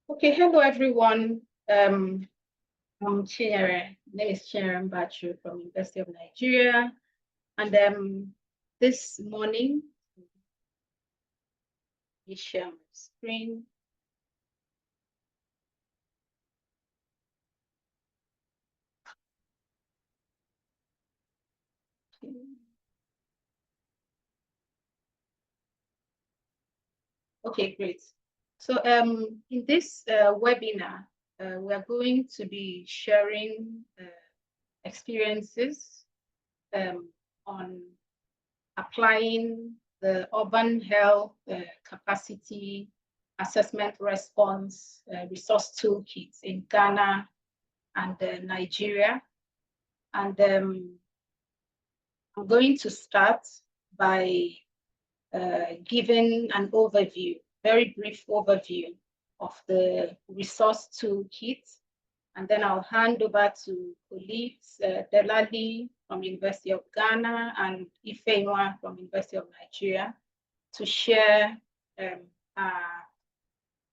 Okay, hello everyone. I'm Chinyere. My name is Chinyere Mbachu from University of Nigeria. And this morning, we share my screen. Okay, great. So in this webinar, we are going to be sharing experiences on applying the urban health capacity assessment response resource toolkits in Ghana and Nigeria. And I'm going to start by giving an overview, very brief overview of the resource toolkit. And then I'll hand over to colleagues, Delali from University of Ghana and Ifeanyi from University of Nigeria to share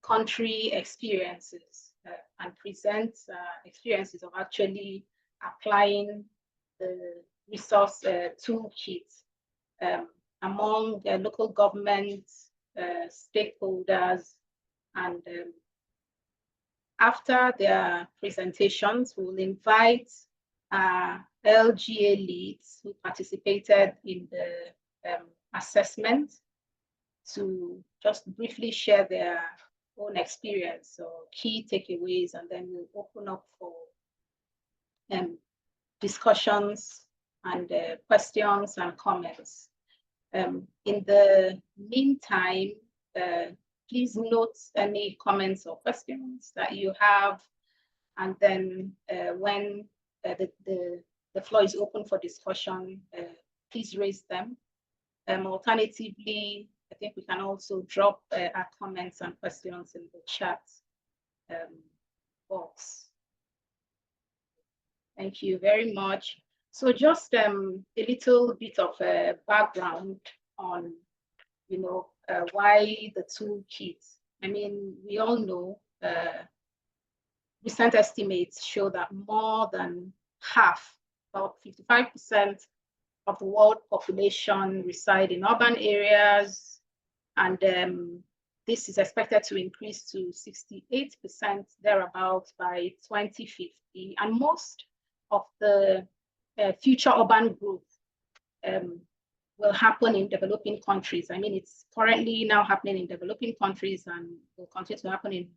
country experiences and present experiences of actually applying the resource toolkit among local governments, stakeholders, and after their presentations, we will invite LGA leads who participated in the assessment to just briefly share their own experience or key takeaways, and then we'll open up for discussions and questions and comments. In the meantime, please note any comments or questions that you have, and then when the floor is open for discussion, please raise them. Alternatively, I think we can also drop our comments and questions in the chat box. Thank you very much. So just a little bit of background on, why the toolkit. I mean, we all know recent estimates show that more than half, about 55% of the world population reside in urban areas, and this is expected to increase to 68% thereabouts by 2050. And most of the future urban growth will happen in developing countries. I mean, it's currently now happening in developing countries and will continue to happen in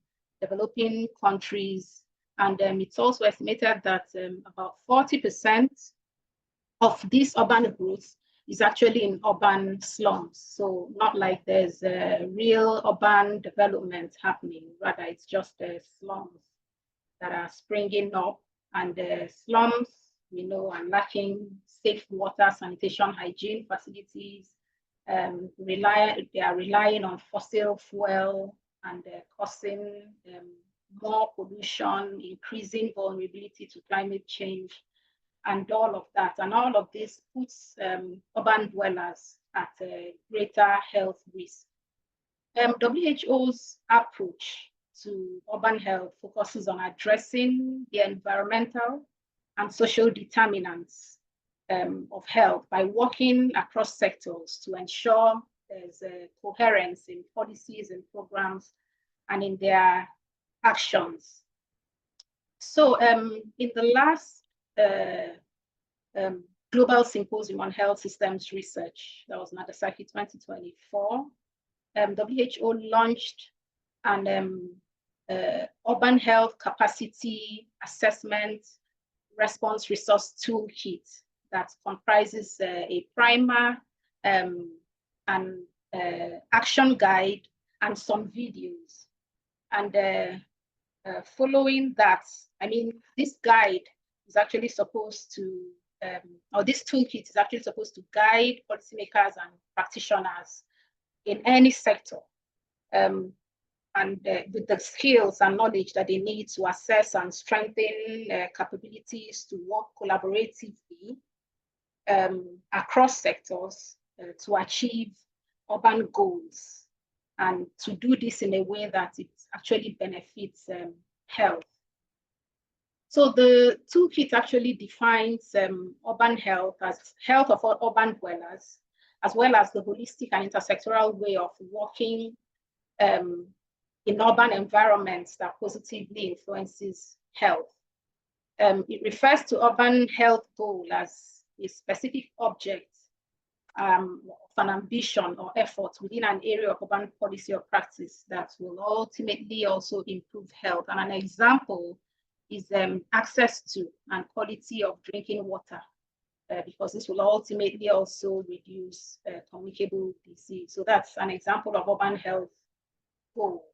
developing countries. And it's also estimated that about 40% of this urban growth is actually in urban slums. So not like there's a real urban development happening, rather it's just slums that are springing up, and slums, are lacking safe water, sanitation, hygiene facilities. They are relying on fossil fuel and causing more pollution, increasing vulnerability to climate change, and all of that. And all of this puts urban dwellers at a greater health risk. WHO's approach to urban health focuses on addressing the environmental and social determinants of health by working across sectors to ensure there's a coherence in policies and programs and in their actions. So in the last Global Symposium on Health Systems Research, that was Nagasaki 2024, WHO launched an urban health capacity assessment response resource toolkit that comprises a primer, an action guide, and some videos. And following that, I mean, this guide is actually supposed to, or this toolkit is actually supposed to guide policymakers and practitioners in any sector, and with the skills and knowledge that they need to assess and strengthen capabilities to work collaboratively across sectors to achieve urban goals, and to do this in a way that it actually benefits health. So the toolkit actually defines urban health as health of all urban dwellers, as well as the holistic and intersectoral way of working in urban environments that positively influences health. It refers to urban health goal as a specific object of an ambition or effort within an area of urban policy or practice that will ultimately also improve health. And an example is access to and quality of drinking water, because this will ultimately also reduce communicable disease. So that's an example of urban health goal.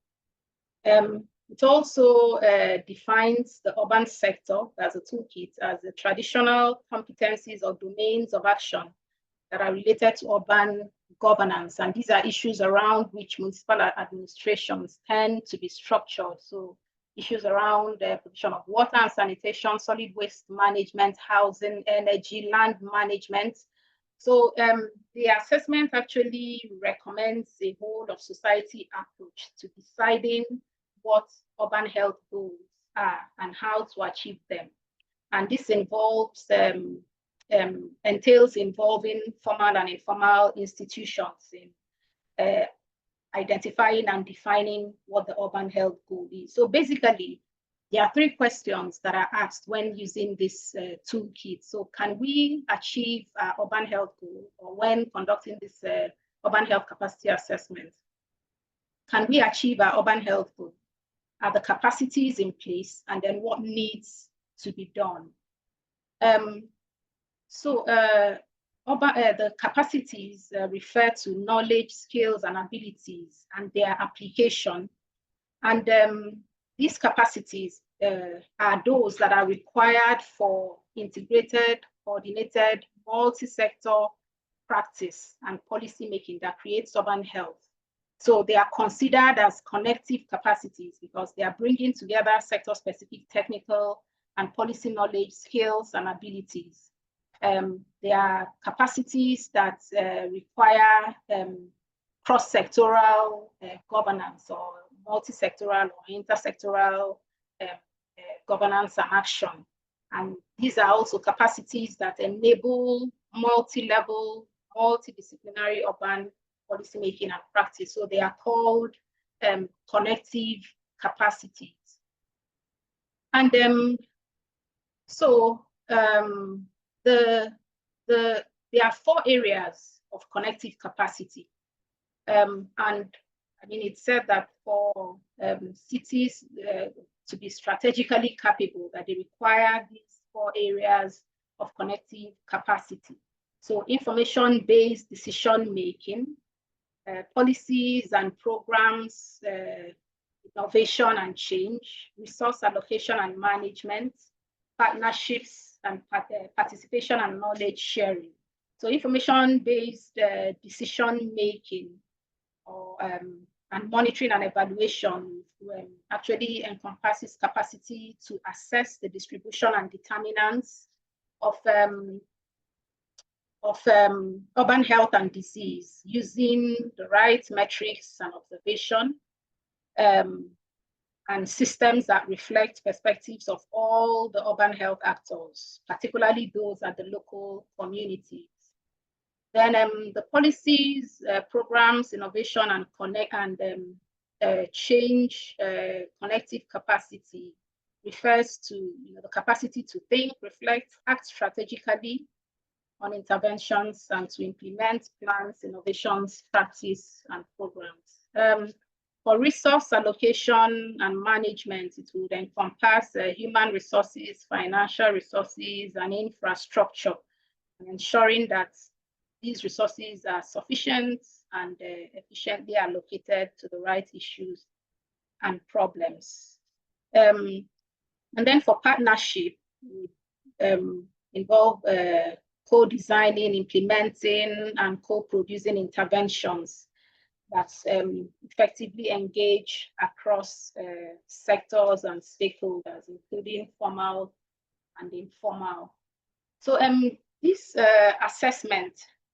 It also defines the urban sector as a toolkit as the traditional competencies or domains of action that are related to urban governance. And these are issues around which municipal administrations tend to be structured. So issues around the provision of water and sanitation, solid waste management, housing, energy, land management. So the assessment actually recommends a whole of society approach to deciding what urban health goals are and how to achieve them. And this involves entails involving formal and informal institutions in identifying and defining what the urban health goal is. So basically, there are 3 questions that are asked when using this toolkit. So can we achieve our urban health goal, or when conducting this urban health capacity assessment? Can we achieve our urban health goal? Are the capacities in place? And then what needs to be done? The capacities refer to knowledge, skills, and abilities and their application. And these capacities are those that are required for integrated, coordinated, multi-sector practice and policy making that creates urban health. So they are considered as connective capacities because they are bringing together sector-specific technical and policy knowledge, skills, and abilities. They are capacities that require cross-sectoral governance or multi-sectoral or intersectoral governance and action. And these are also capacities that enable multi-level, multidisciplinary urban policymaking and practice. So they are called connective capacities. And there are 4 areas of connective capacity. And I mean, it said that for cities to be strategically capable, that they require these 4 areas of connective capacity. So information-based decision-making, policies and programs, innovation and change, resource allocation and management, partnerships and participation and knowledge sharing. So information-based decision-making or and monitoring and evaluation actually encompasses capacity to assess the distribution and determinants of urban health and disease using the right metrics and observation and systems that reflect perspectives of all the urban health actors, particularly those at the local communities. Then the policies, programs, innovation, and connect and change connective capacity refers to the capacity to think, reflect, act strategically on interventions and to implement plans, innovations, practice, and programs. For resource allocation and management, it would encompass human resources, financial resources, and infrastructure, and ensuring that these resources are sufficient and efficiently allocated to the right issues and problems. And then for partnership, involve co-designing, implementing, and co-producing interventions that effectively engage across sectors and stakeholders, including formal and informal. So this assessment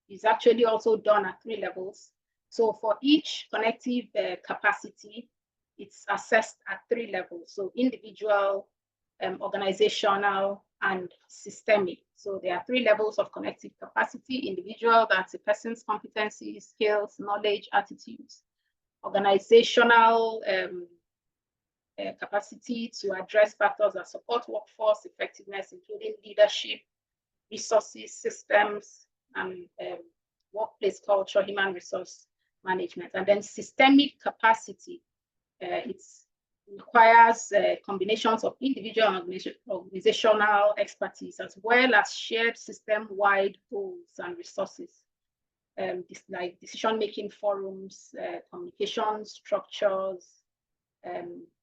is actually also done at 3 levels. So for each connective capacity, it's assessed at 3 levels. So individual, organizational, and systemic. So there are 3 levels of connective capacity: individual, that's a person's competencies, skills, knowledge, attitudes; organizational capacity to address factors that support workforce effectiveness, including leadership, resources, systems, and workplace culture, human resource management. And then systemic capacity, it requires combinations of individual and organizational expertise, as well as shared system-wide goals and resources, like decision-making forums, communication structures,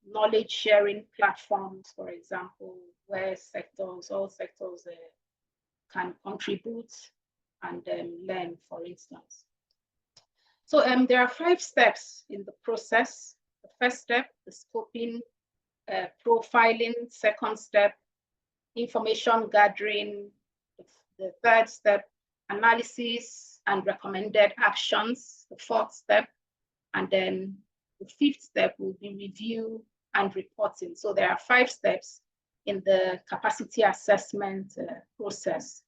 knowledge sharing platforms, for example, where all sectors can contribute and learn, for instance. So there are 5 steps in the process. The first step, the scoping, profiling. Second step, information gathering. The third step, analysis and recommended actions. The fourth step, and then the fifth step will be review and reporting. So there are 5 steps in the capacity assessment process.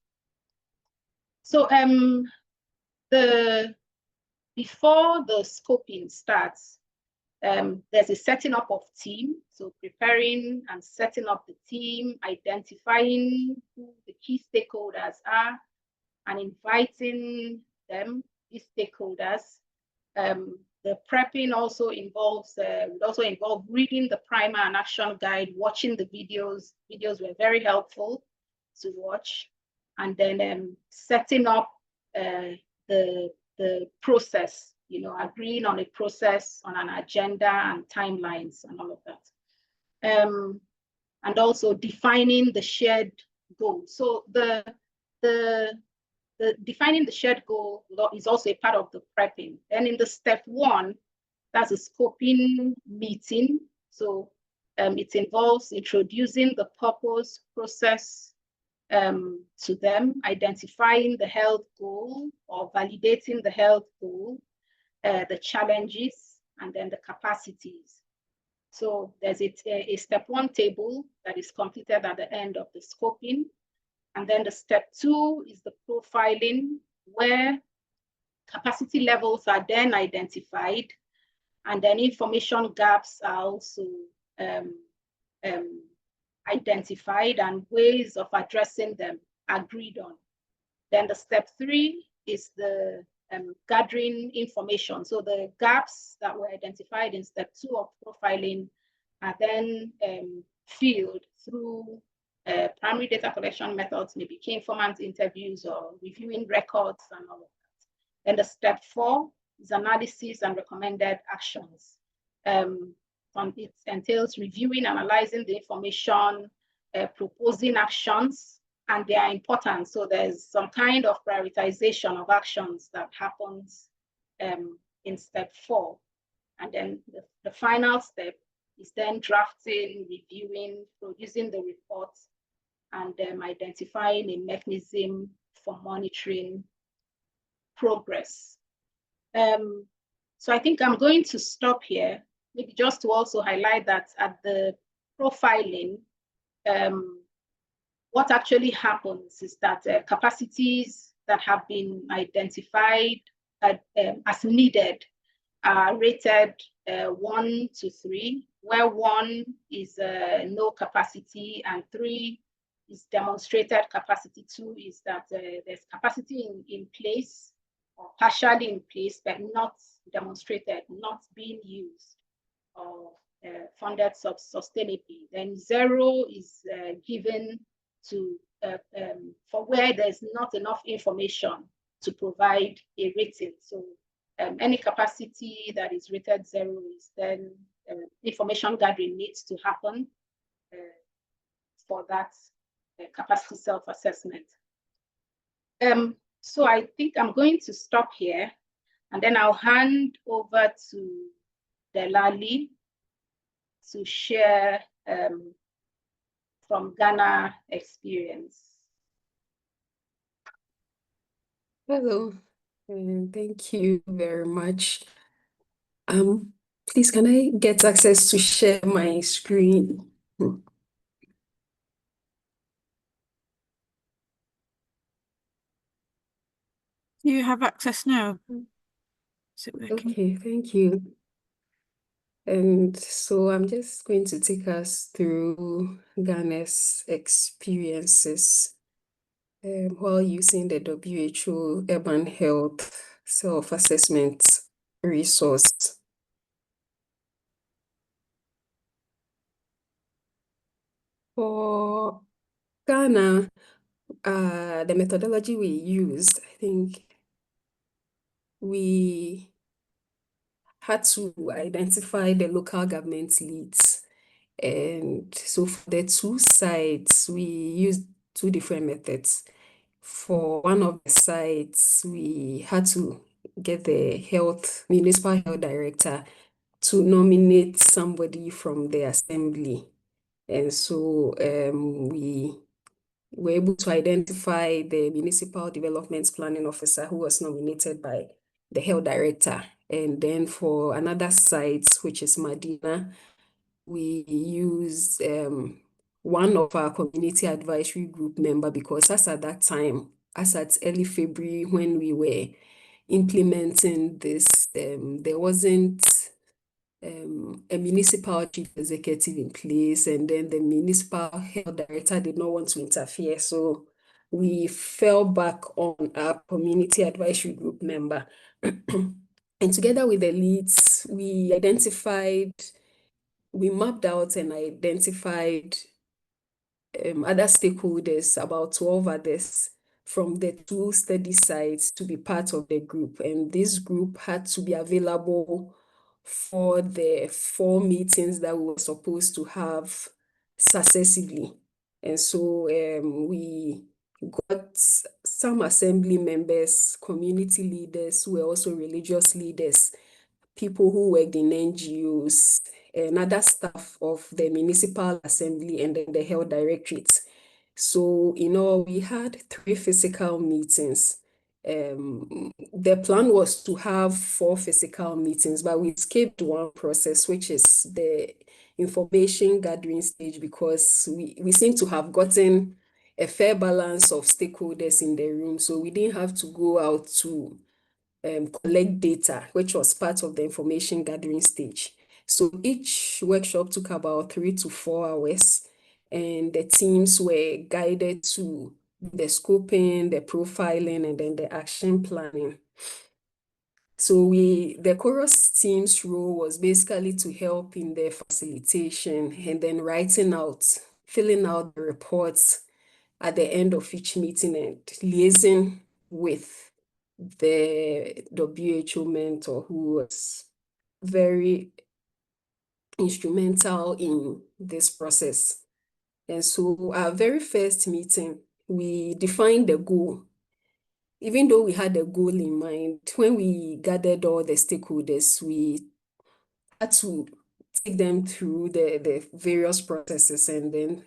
So before the scoping starts, there's a setting up of team. So preparing and setting up the team, identifying who the key stakeholders are, and inviting them, these stakeholders. The prepping also would also involve reading the primer and action guide, watching the videos. Videos were very helpful to watch, and then setting up the process, agreeing on a process, on an agenda and timelines and all of that. And also defining the shared goal. So the defining the shared goal is also a part of the prepping. Then in the step 1, that's a scoping meeting. So it involves introducing the purpose, process to them, identifying the health goal or validating the health goal, the challenges, and then the capacities. So there's a step 1 table that is completed at the end of the scoping. And then the step 2 is the profiling, where capacity levels are then identified, and then information gaps are also identified and ways of addressing them agreed on. Then the step 3 is the gathering information. So the gaps that were identified in step 2 of profiling are then filled through primary data collection methods, maybe key informant interviews or reviewing records and all of that. Then the step 4 is analysis and recommended actions. It entails reviewing, analyzing the information, proposing actions, and they are important. So there's some kind of prioritization of actions that happens in step 4. And then the final step is then drafting, reviewing, producing the reports, and identifying a mechanism for monitoring progress. So I think I'm going to stop here, maybe just to also highlight that at the profiling, what actually happens is that capacities that have been identified as needed are rated 1 to 3, where 1 is no capacity and 3 is demonstrated capacity. 2 is that there's capacity in place or partially in place, but not demonstrated, not being used or funded sustainably. Then 0 is given to for where there's not enough information to provide a rating. So any capacity that is rated 0 is then information gathering needs to happen for that capacity self-assessment. So I think I'm going to stop here, and then I'll hand over to Delali to share from Ghana experience. Hello, and thank you very much. Please, can I get access to share my screen? You have access now. Is it working? Okay, thank you. And so I'm just going to take us through Ghana's experiences while using the WHO Urban Health Self-Assessment resource. For Ghana, the methodology we used, I think we had to identify the local government leads. And so for the two sides, we used two different methods. For one of the sites, we had to get the municipal health director to nominate somebody from the assembly. And so we were able to identify the municipal development planning officer who was nominated by the health director. And then for another site, which is Medina, we used one of our community advisory group member because as at that time, as at early February when we were implementing this, there wasn't a municipal chief executive in place, and then the municipal health director did not want to interfere. So we fell back on our community advisory group member. And together with the leads, we mapped out and identified other stakeholders, about 12 others from the two study sites to be part of the group. And this group had to be available for the 4 meetings that we were supposed to have successively. And so we got some assembly members, community leaders who were also religious leaders, people who worked in NGOs, and other staff of the municipal assembly and then the health directorate. So, we had 3 physical meetings. The plan was to have 4 physical meetings, but we skipped one process, which is the information gathering stage, because we seem to have gotten a fair balance of stakeholders in the room. So we didn't have to go out to collect data, which was part of the information gathering stage. So each workshop took about 3 to 4 hours, and the teams were guided to the scoping, the profiling, and then the action planning. So the chorus team's role was basically to help in the facilitation and then filling out the reports at the end of each meeting and liaising with the WHO mentor, who was very instrumental in this process. And so our very first meeting, we defined the goal. Even though we had a goal in mind, when we gathered all the stakeholders, we had to take them through the various processes, and then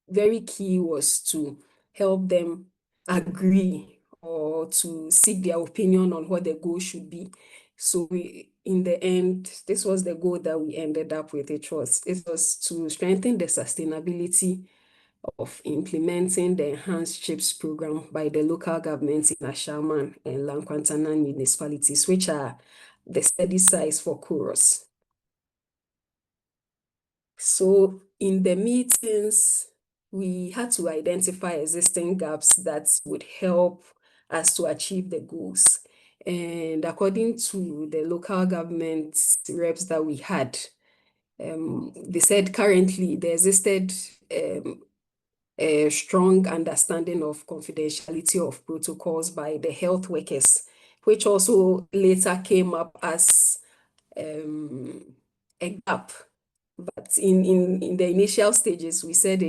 very key was to help them agree or to seek their opinion on what the goal should be. So in the end, this was the goal that we ended up with. It was to strengthen the sustainability of implementing the enhanced CHIPS program by the local governments in Ashaman and Lankwantana municipalities, which are the study sites for KUROS. So in the meetings, we had to identify existing gaps that would help us to achieve the goals. And according to the local government reps that we had, they said currently there existed a strong understanding of confidentiality of protocols by the health workers, which also later came up as a gap. But in the initial stages, we said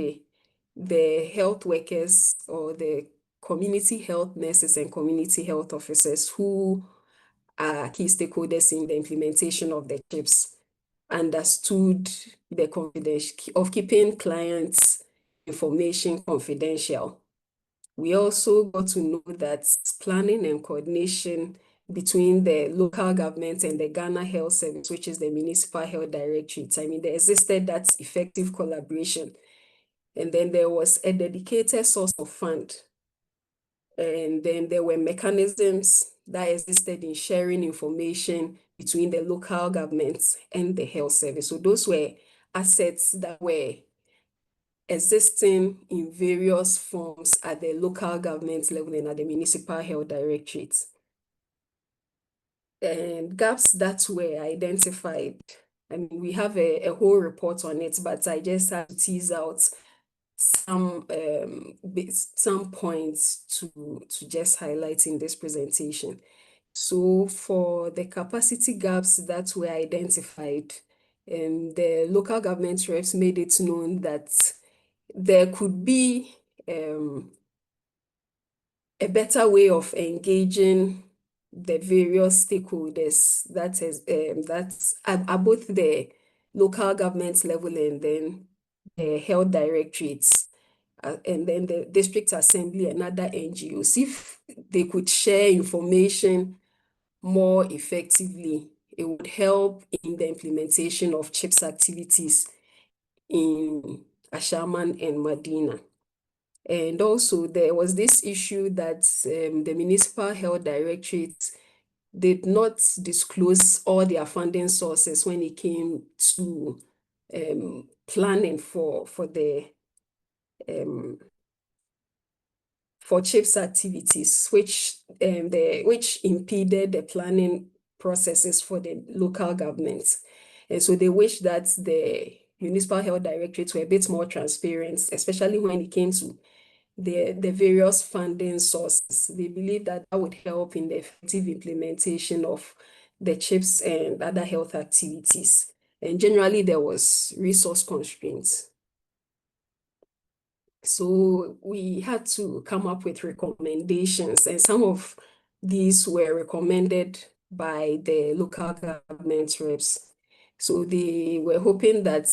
the health workers or the community health nurses and community health officers, who are key stakeholders in the implementation of the CHIPS, understood the confidence of keeping clients' information confidential. We also got to know that planning and coordination between the local government and the Ghana Health Service, which is the Municipal Health Directorate. I mean, there existed that effective collaboration. And then there was a dedicated source of fund. And then there were mechanisms that existed in sharing information between the local governments and the health service. So those were assets that were existing in various forms at the local government level and at the Municipal Health Directorate. And gaps that were identified, I mean, we have a whole report on it, but I just have to tease out some points to just highlight in this presentation. So for the capacity gaps that were identified, the local government reps made it known that there could be a better way of engaging the various stakeholders that's at both the local government level and then the health directorates and then the district assembly and other NGOs. If they could share information more effectively, it would help in the implementation of CHIPS activities in Ashaman and Medina. And also there was this issue that the Municipal Health Directorate did not disclose all their funding sources when it came to planning for CHIPS activities, which impeded the planning processes for the local governments. And so they wish that the Municipal Health Directorate were a bit more transparent, especially when it came to the various funding sources. They believe that would help in the effective implementation of the CHIPS and other health activities. And generally, there was resource constraints. So we had to come up with recommendations, and some of these were recommended by the local government reps. So they were hoping that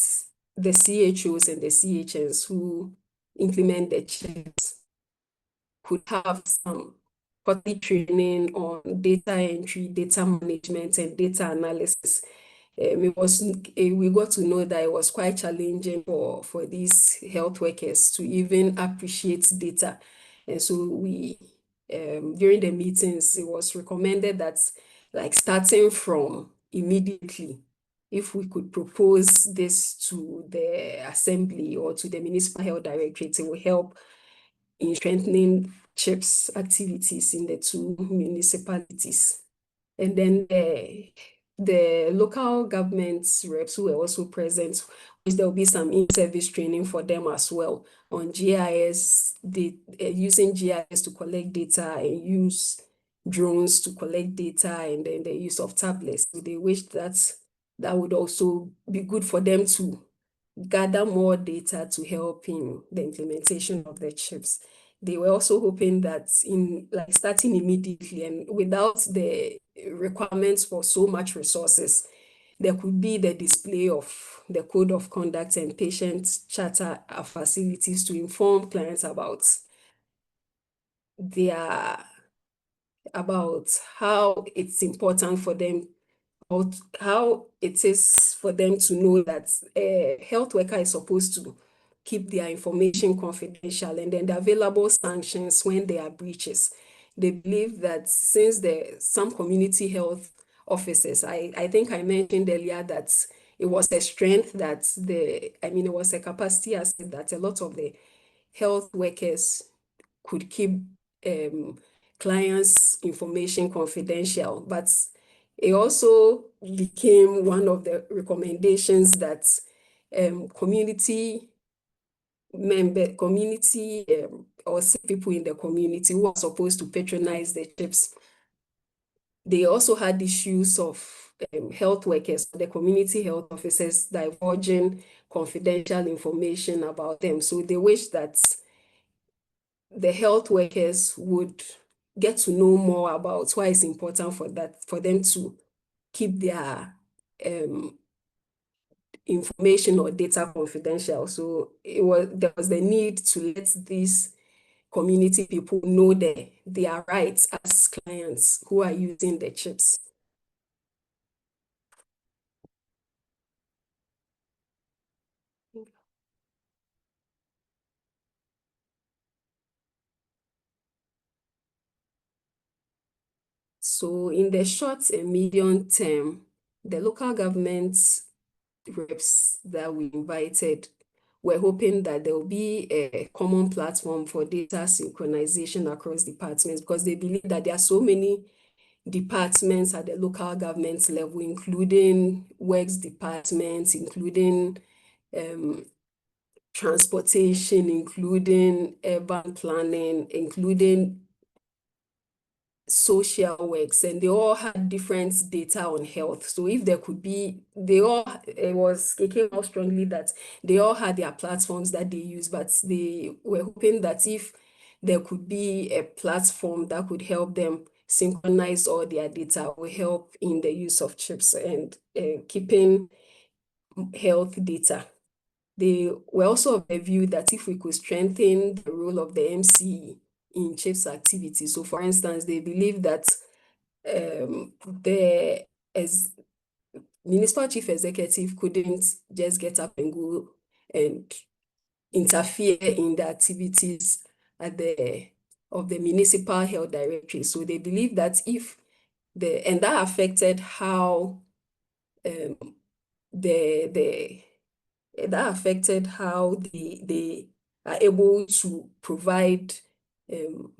the CHOs and the CHNs who implement the CHIPS could have some quarterly training on data entry, data management, and data analysis. We got to know that it was quite challenging for these health workers to even appreciate data. And so we, during the meetings, it was recommended that, like, starting from immediately, if we could propose this to the assembly or to the Municipal Health Directorate, it will help in strengthening CHIPS activities in the two municipalities. And then the local government reps who were also present, which there will be some in-service training for them as well on GIS, using GIS to collect data and use drones to collect data, and then the use of tablets. So they wish that would also be good for them to gather more data to help in the implementation of the CHIPS. They were also hoping that starting immediately and without the requirements for so much resources, there could be the display of the code of conduct and patient charter facilities to inform clients about how it's important for them, or how it is for them to know that a health worker is supposed to keep their information confidential, and then the available sanctions when there are breaches. They believe that since some community health officers, I think I mentioned earlier that it was a strength that it was a capacity asset that a lot of the health workers could keep clients' information confidential, but it also became one of the recommendations that community or people in the community who are supposed to patronize the CHIPS, they also had issues of health workers, the community health officers, divulging confidential information about them. So they wish that the health workers would get to know more about why it's important for them to keep their information or data confidential. So there was the need to let these community people know their rights as clients who are using the chips. So in the short and medium term, the local government reps that we invited were hoping that there will be a common platform for data synchronization across departments, because they believe that there are so many departments at the local government level, including works departments, including transportation, including urban planning, including social works, and they all had different data on health. So if there could be, it came out strongly that they all had their platforms that they use, but they were hoping that if there could be a platform that could help them synchronize all their data, will help in the use of chips and keeping health data. They were also of the view that if we could strengthen the role of the MC in chips activity. So for instance, they believe that the municipal chief executive couldn't just get up and go and interfere in the activities of the municipal health directory. So they believe that and that affected how they are able to provide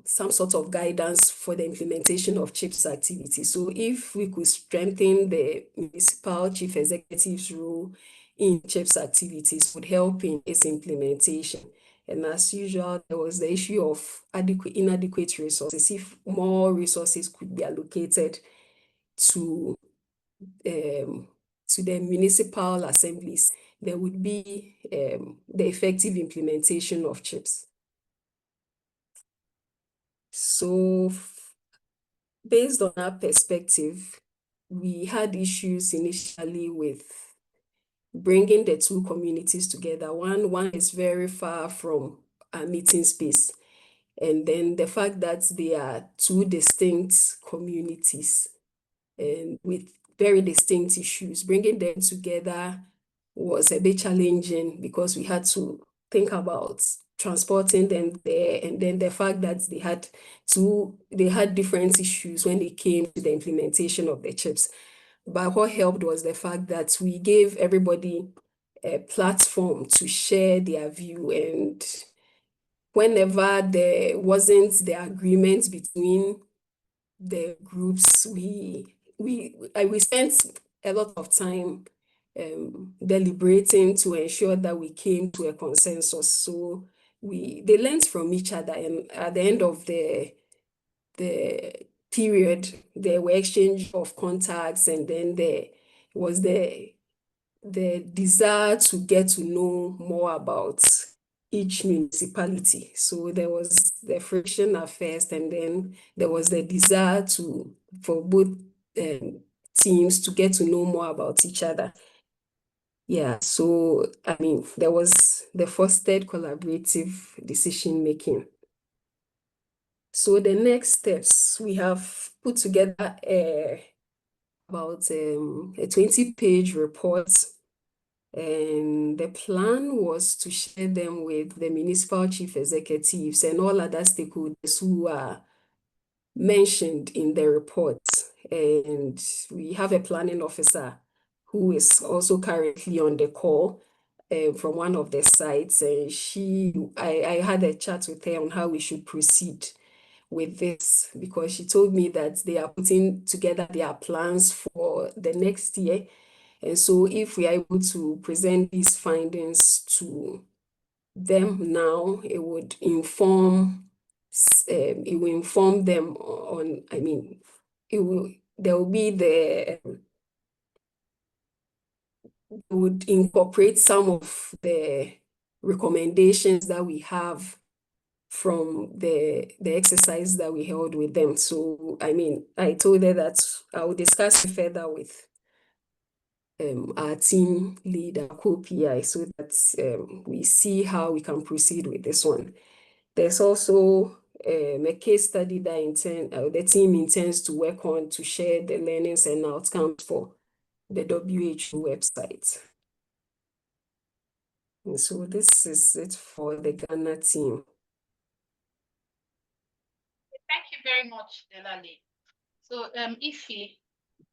some sort of guidance for the implementation of CHIPS activities. So if we could strengthen the municipal chief executive's role in CHIPS activities, would help in its implementation. And as usual, there was the issue of inadequate resources. If more resources could be allocated to the municipal assemblies, there would be the effective implementation of CHIPS. So based on our perspective, we had issues initially with bringing the two communities together. One is very far from a meeting space. And then the fact that they are two distinct communities and with very distinct issues, bringing them together was a bit challenging because we had to think about transporting them there, and then the fact that they had different issues when it came to the implementation of the chips. But what helped was the fact that we gave everybody a platform to share their view, and whenever there wasn't the agreement between the groups, we spent a lot of time deliberating to ensure that we came to a consensus. So they learned from each other, and at the end of the period, there were exchange of contacts, and then there was the desire to get to know more about each municipality. So there was the friction at first, and then there was the desire for both teams to get to know more about each other. Yeah, so I mean, there was the fostered collaborative decision making. So the next steps, we have put together about a 20-page report, and the plan was to share them with the municipal chief executives and all other stakeholders who are mentioned in the report. And we have a planning officer who is also currently on the call from one of the sites, and I had a chat with her on how we should proceed with this, because she told me that they are putting together their plans for the next year. And so if we are able to present these findings to them now, it would inform them on, I mean, there will be would incorporate some of the recommendations that we have from the exercise that we held with them. So, I mean, I told her that I will discuss it further with our team lead, our co-PI, so that we see how we can proceed with this one. There's also a case study that the team intends to work on to share the learnings and outcomes for the WHO website. And so this is it for the Ghana team. Thank you very much, Delali. So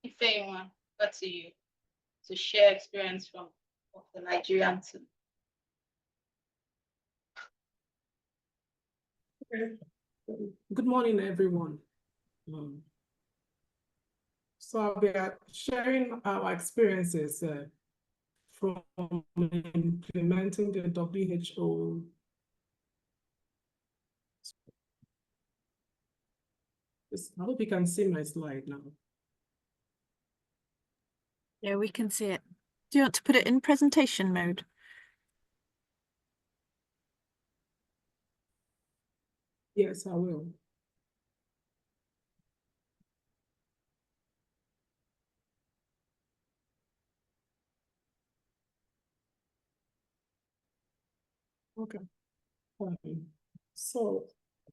if anyone got to you to share experience from the Nigerian team. Good morning, everyone. So I'll be sharing our experiences from implementing the WHO. I hope you can see my slide now. Yeah, we can see it. Do you want to put it in presentation mode? Yes, I will. Okay. So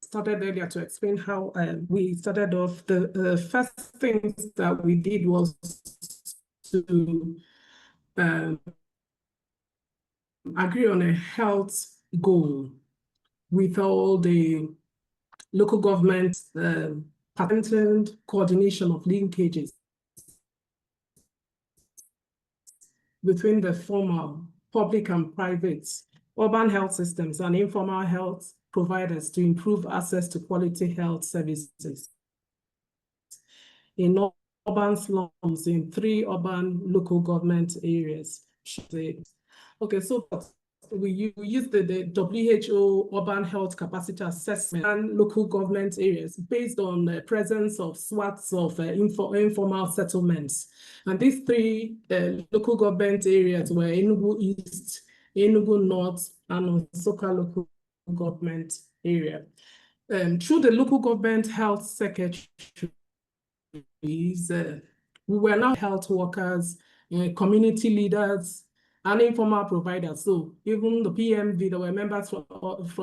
started earlier to explain how we started off. The first things that we did was to agree on a health goal with all the local governments, patented coordination of linkages between the formal, public and private, urban health systems and informal health providers to improve access to quality health services in urban slums in 3 urban local government areas. Okay, so we use the WHO urban health capacity assessment and local government areas based on the presence of swaths of informal settlements. And these 3 local government areas were Enugu East, Enugu North, and Nsukka local government area. Through the local government health secretaries, we were now health workers, community leaders, and informal providers. So even the PMV, there were members from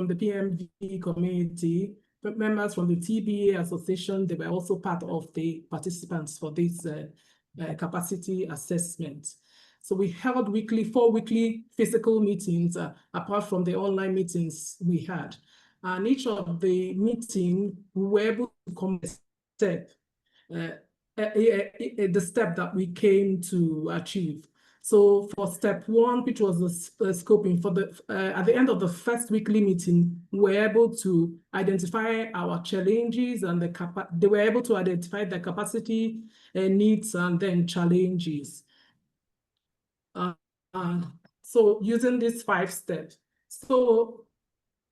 the PMV community, members from the TBA association, they were also part of the participants for this capacity assessment. So we held 4 weekly physical meetings, apart from the online meetings we had. And each of the meetings, we were able to come step, the step that we came to achieve. So for step 1, which was the scoping, for at the end of the first weekly meeting, we were able to identify our challenges and they were able to identify the capacity needs and then challenges. So using these 5 steps. So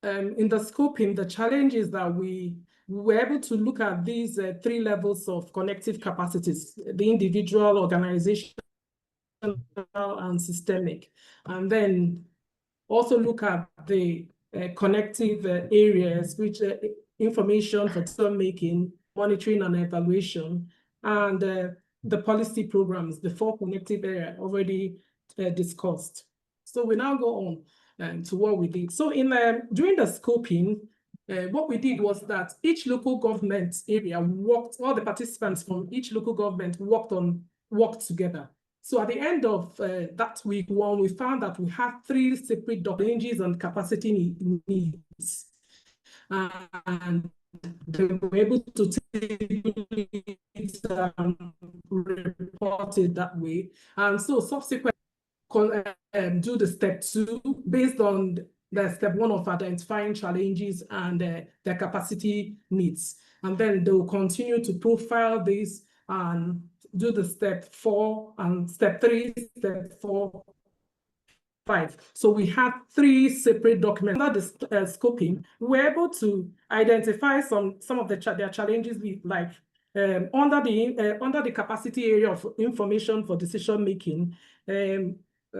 in the scoping, the challenge is that we were able to look at these 3 levels of connective capacities, the individual, organizational, and systemic, and then also look at the connective areas, which information for decision making, monitoring and evaluation, and the policy programs, the 4 connective areas already discussed. So we now go on to what we did. So during the scoping, what we did was that each local government area all the participants from each local government worked together. So at the end of that week 1, we found that we had 3 separate challenges and capacity needs. And they were able to take it reported that way. And so subsequently, do the step 2 based on the step 1 of identifying challenges and their capacity needs. And then they will continue to profile this and do the step 4 and step 3, step 4, 5. So we had 3 separate documents. Under the scoping, we were able to identify some of their challenges, like under the capacity area of information for decision making.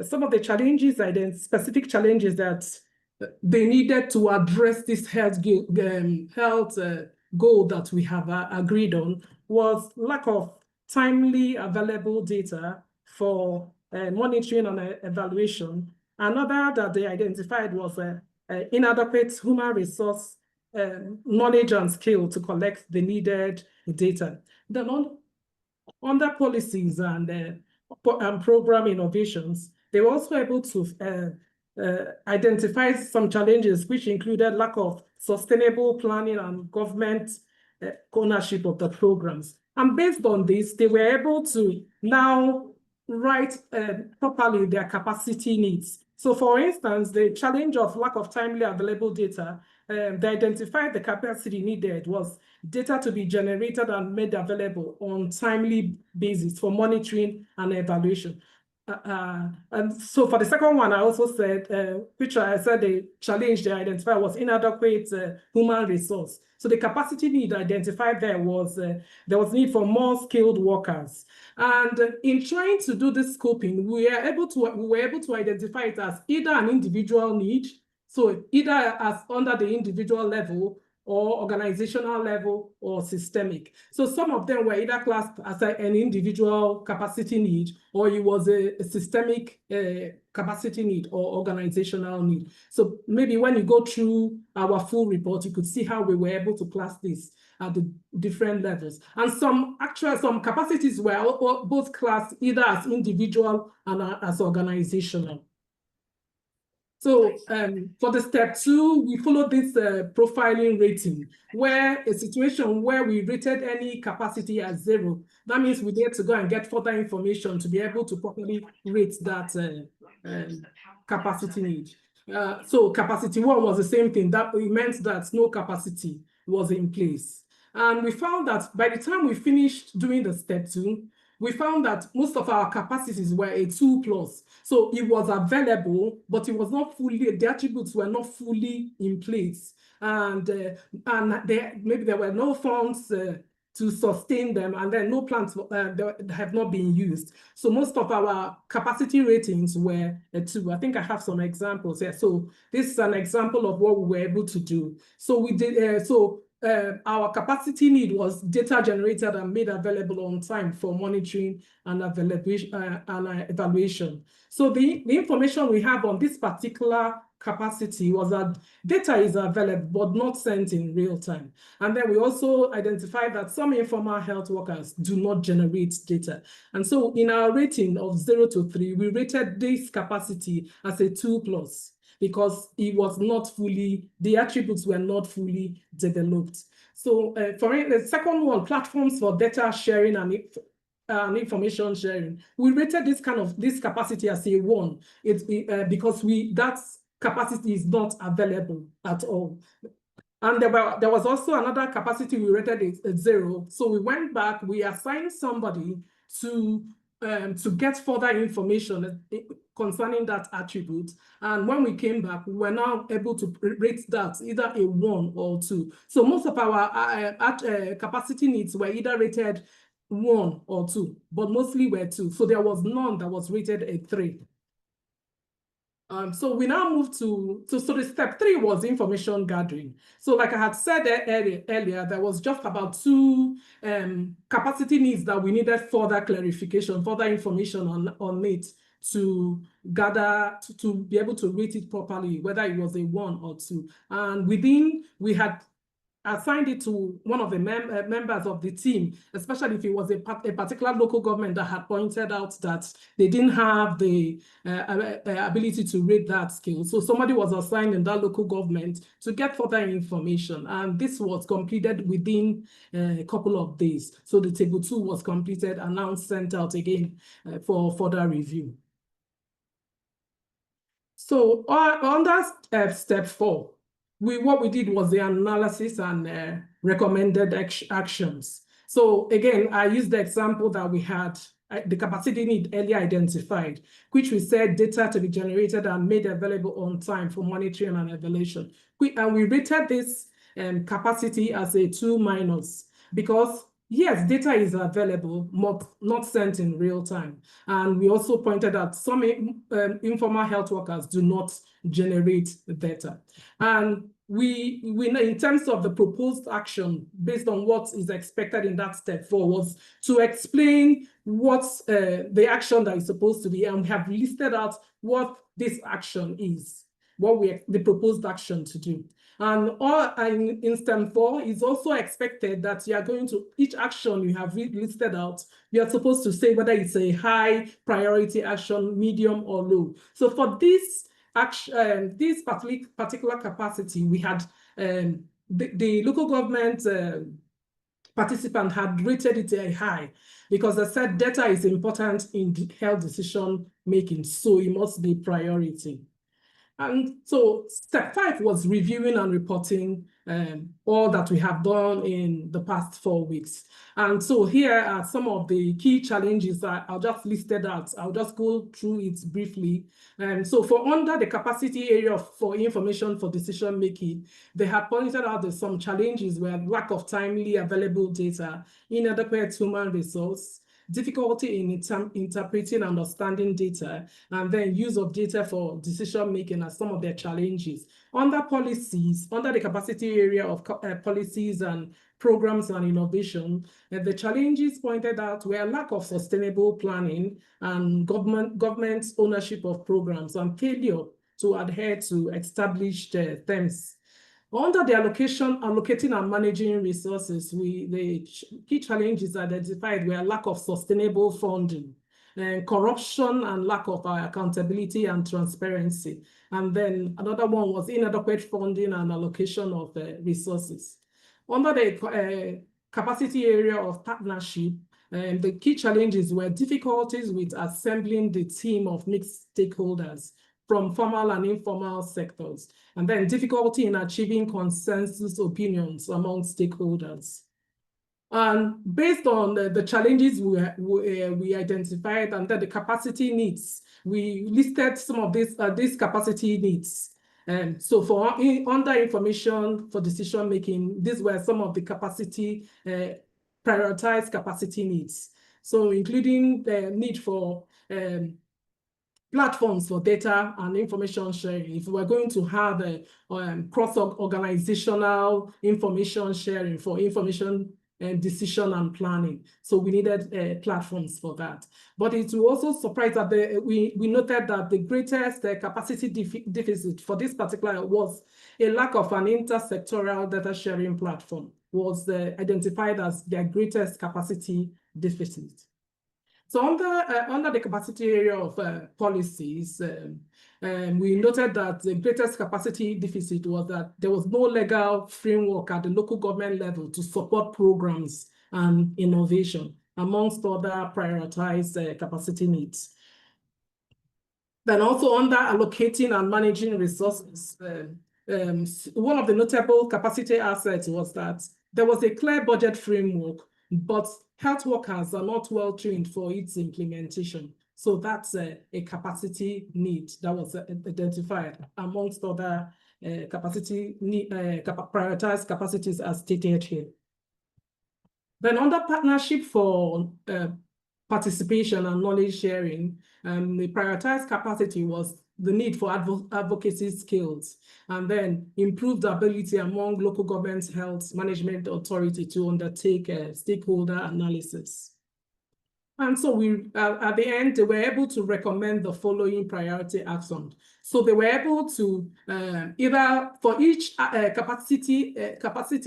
Some of the challenges, specific challenges that they needed to address this health goal that we have agreed on was lack of timely available data for monitoring and evaluation. Another that they identified was inadequate human resource knowledge and skill to collect the needed data. Then under policies and program innovations, they were also able to identify some challenges, which included lack of sustainable planning and government ownership of the programs. And based on this, they were able to now write properly their capacity needs. So for instance, the challenge of lack of timely available data, they identified the capacity needed was data to be generated and made available on timely basis for monitoring and evaluation. And so for the second one, I also said, which I said the challenge they identified was inadequate human resource. So the capacity need identified there was need for more skilled workers. And in trying to do this scoping, we were able to identify it as either an individual need, so either as under the individual level or organizational level or systemic. So some of them were either classed as an individual capacity need, or it was a systemic capacity need or organizational need. So maybe when you go through our full report, you could see how we were able to class this at the different levels. And some capacities were both classed either as individual and as organizational. So for the step 2, we followed this profiling rating, where a situation where we rated any capacity as 0, that means we need to go and get further information to be able to properly rate that capacity need. So capacity 1 was the same thing. That it meant that no capacity was in place. And we found that by the time we finished doing the step 2, we found that most of our capacities were a 2+. So it was available, but it was not fully, the attributes were not fully in place. And maybe there were no funds to sustain them, and then no plans have not been used. So most of our capacity ratings were a 2. I think I have some examples here. So this is an example of what we were able to do. So we did, our capacity need was data generated and made available on time for monitoring and evaluation. So the information we have on this particular capacity was that data is available but not sent in real time. And then we also identified that some informal health workers do not generate data. And so in our rating of 0 to 3, we rated this capacity as a 2+. Because it was not fully, the attributes were not fully developed. So for the second one, platforms for data sharing and information sharing, we rated this capacity as a 1. Because that capacity is not available at all. And there was also another capacity we rated at 0. So we went back, we assigned somebody to get further information concerning that attribute. And when we came back, we were now able to rate that either a 1 or 2. So most of our capacity needs were either rated 1 or 2, but mostly were 2. So there was none that was rated a 3. So we now move to the step 3 was information gathering. So like I had said earlier, there was just about 2 capacity needs that we needed further clarification, further information on it to gather, to be able to rate it properly, whether it was a 1 or 2. And we had assigned it to one of the members of the team, especially if it was a particular local government that had pointed out that they didn't have the ability to rate that skill. So somebody was assigned in that local government to get further information. And this was completed within a couple of days. So the table 2 was completed and now sent out again for further review. So under step 4, what we did was the analysis and recommended actions. So again, I used the example that we had, the capacity need earlier identified, which we said data to be generated and made available on time for monitoring and evaluation. And we rated this capacity as a 2- because yes, data is available, not sent in real time. And we also pointed out some informal health workers do not generate data. And we in terms of the proposed action, based on what is expected in that step 4, was to explain what's the action that is supposed to be, and we have listed out what this action is, the proposed action to do. And in STEM 4, it's also expected that you are going to, each action you have listed out, you are supposed to say whether it's a high priority action, medium, or low. So for this action, this particular capacity, we had the local government participant had rated it a high because they said data is important in health decision making, so it must be priority. And so step 5 was reviewing and reporting all that we have done in the past 4 weeks. And so here are some of the key challenges that I'll just listed out. I'll just go through it briefly. So for under the capacity area for information for decision making, they have pointed out that some challenges were lack of timely available data, inadequate human resource, difficulty in interpreting and understanding data, and then use of data for decision making are some of their challenges. Under policies, under the capacity area of policies and programs and innovation, the challenges pointed out were lack of sustainable planning and government ownership of programs and failure to adhere to established themes. Under the allocating and managing resources, the key challenges identified were lack of sustainable funding, corruption and lack of accountability and transparency. And then another one was inadequate funding and allocation of resources. Under the capacity area of partnership, the key challenges were difficulties with assembling the team of mixed stakeholders from formal and informal sectors, and then difficulty in achieving consensus opinions among stakeholders. And based on the challenges we identified under the capacity needs, we listed some of these capacity needs. So for under information for decision making, these were some of the capacity, prioritized capacity needs. So including the need for platforms for data and information sharing. If we're going to have a cross-organizational information sharing for information and decision and planning. So we needed platforms for that. But it will also surprise that we noted that the greatest capacity deficit for this particular was a lack of an intersectoral data sharing platform was identified as their greatest capacity deficit. So under the capacity area of policies, we noted that the greatest capacity deficit was that there was no legal framework at the local government level to support programs and innovation, amongst other prioritized capacity needs. Then also under allocating and managing resources, one of the notable capacity assets was that there was a clear budget framework, but health workers are not well trained for its implementation. So that's a capacity need that was identified amongst other prioritized capacities as stated here. Then under partnership for participation and knowledge sharing, the prioritized capacity was the need for advocacy skills, and then improved ability among local government health management authority to undertake stakeholder analysis. And so we, at the end, they were able to recommend the following priority actions. So they were able to either, for each capacity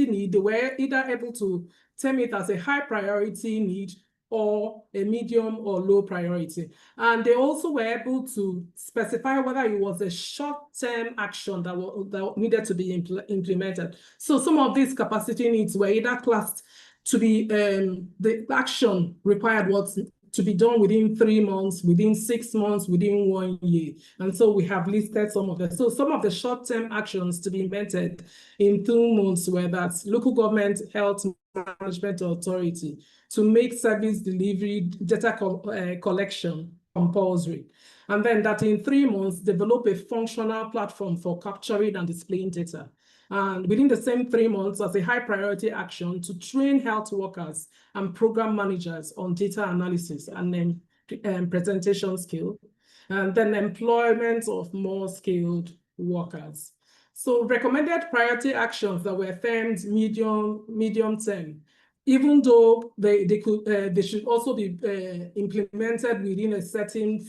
need, they were either able to term it as a high priority need or a medium or low priority. And they also were able to specify whether it was a short-term action that needed to be implemented. So some of these capacity needs were either classed to be the action required was to be done within 3 months, within 6 months, within 1 year. And so we have listed some of them. So some of the short-term actions to be implemented in 2 months were that local government health management authority to make service delivery data collection compulsory. And then that in 3 months, develop a functional platform for capturing and displaying data. And within the same 3 months, as a high priority action, to train health workers and program managers on data analysis and then presentation skill, and then employment of more skilled workers. So recommended priority actions that were termed medium term even though they should also be implemented within a certain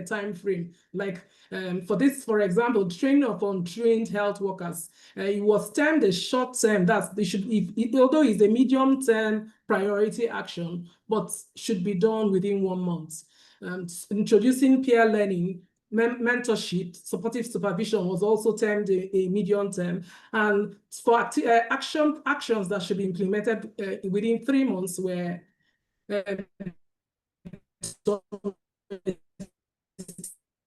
time frame. Like for example, training of untrained health workers, it was termed a short term. Although it's a medium term priority action, but should be done within 1 month. Introducing peer learning, mentorship, supportive supervision was also termed a medium term. And for actions that should be implemented within 3 months were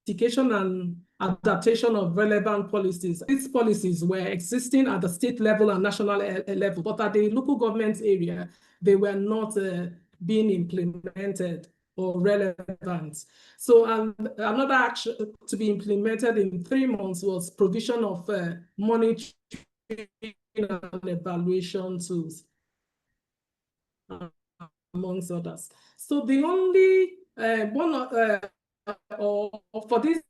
investigation and adaptation of relevant policies. These policies were existing at the state level and national level, but at the local government area, they were not being implemented or relevant. So another action to be implemented in 3 months was provision of monitoring and evaluation tools, amongst others. So the only for this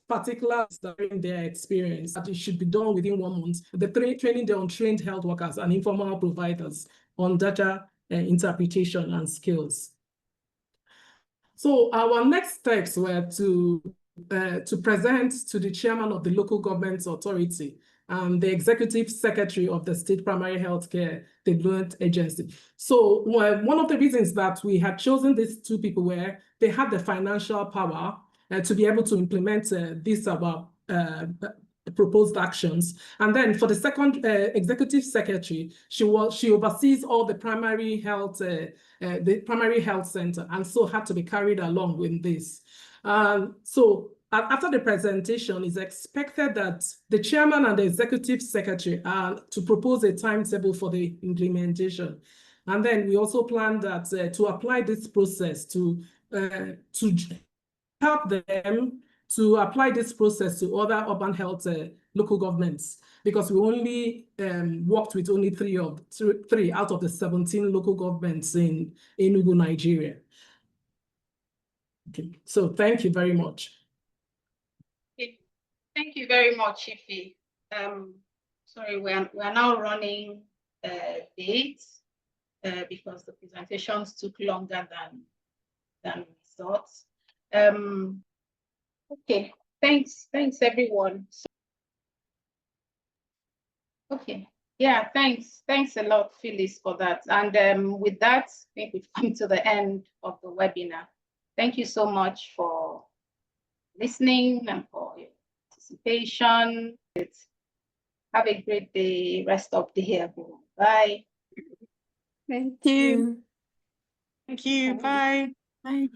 particular during their experience, that it should be done within 1 month, the training the untrained health workers and informal providers on data interpretation and skills. So our next steps were to present to the chairman of the local government authority and the executive secretary of the state primary healthcare development agency. So one of the reasons that we had chosen these 2 people were they had the financial power to be able to implement these proposed actions. And then for the second executive secretary, she oversees all the primary health center, and so had to be carried along with this. So after the presentation, it's expected that the chairman and the executive secretary are to propose a timetable for the implementation. And then we also plan that to apply this process to help them to apply this process to other urban health local governments, because we only worked with only 3 out of the 17 local governments in Enugu, Nigeria. Okay. So thank you very much. Okay. Thank you very much, Ife. Sorry, we are now running late because the presentations took longer than we thought. Okay, thanks everyone. Okay, yeah, thanks a lot, Phyllis, for that. And with that, I think we've come to the end of the webinar. Thank you so much for listening and for your participation. Have a great day, rest of the day, everyone. Bye. Thank you. Thank you. Bye. Bye.